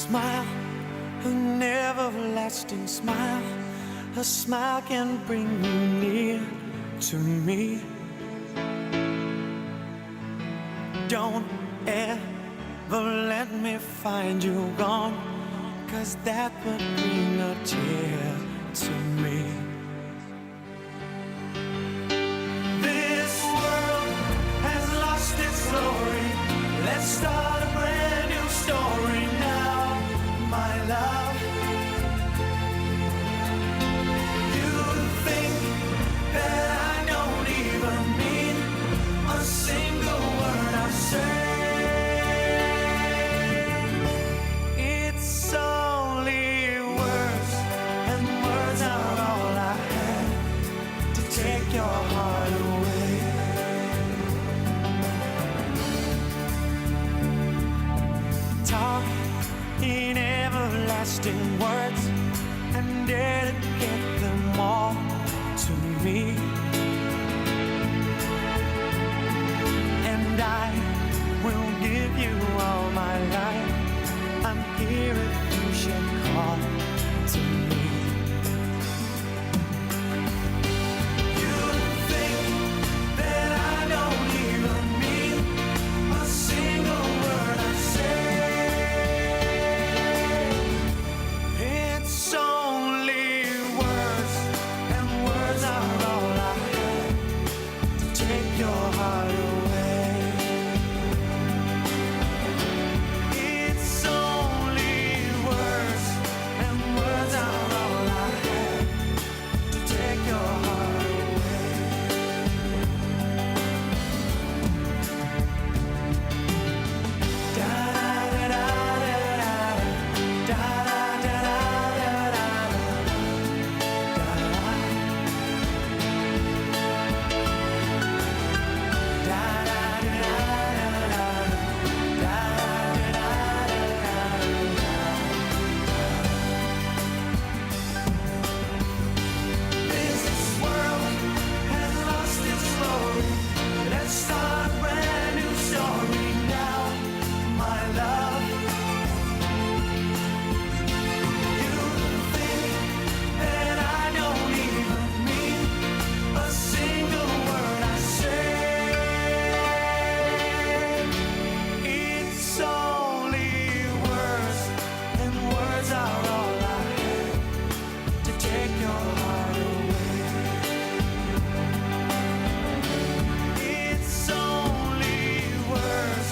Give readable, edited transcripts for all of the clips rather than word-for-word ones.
smile, an everlasting smile. A smile can bring you near to me. Don't ever let me find you gone, 'cause that would bring a tear to me. This world has lost its glory. Let's start a brand new story now, my love. You think that I don't even mean a single word I say. It's only words, and words are all I have to take your heart away. Talk in everlasting words and dedicate them all to me. And I will give you all my life. I'm here if you should call to me. You think that I don't even mean a single word I say. It's only words, and words are all I have to take your heart away. It's only words, and words are all I have to take your heart away. Da da da da da da da da da This world has lost its glory. Let's start a brand new story now, my love. You think that I don't even mean a single word I say. It's only words, and words are all I have to take your heart away. It's only words,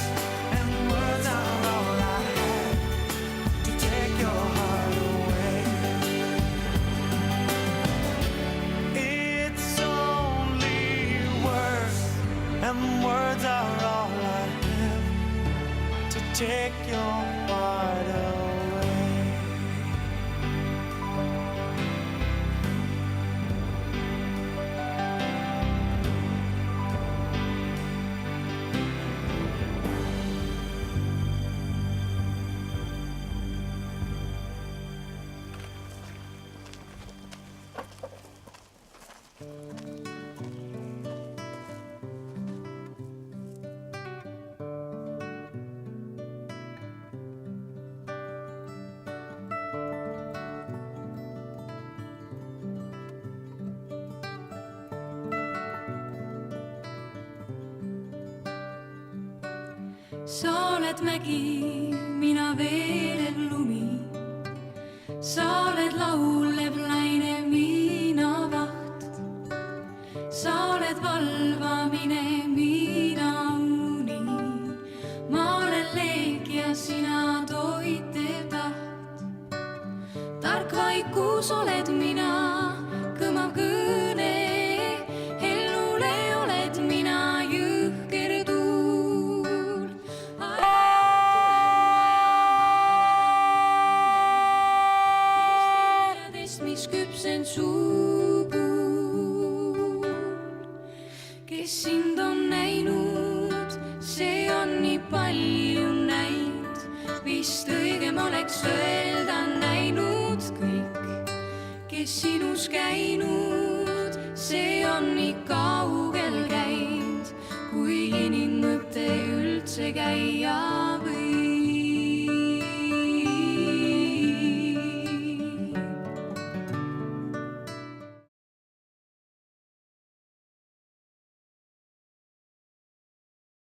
and words are all I have to take your heart away. It's only words, and words are all I have to take your heart away. Sa oled mägi, mina veerev lumi. Sa oled laulev laine, mina vaht. Sa oled valvamine, mina uni. Ma olen leek ja sina toitev taht. Tark vaikus oled mina, kõmav kõne. Ellule oled mina jõhker tuul. Mis küpsen suu puhul. Kes sind on näinud, see on nii palju näinud. Vist õigem oleks öelda näinud kõik. Kes sinus käinud, see on nii kaugel käinud. Kui inimmõte üldse käia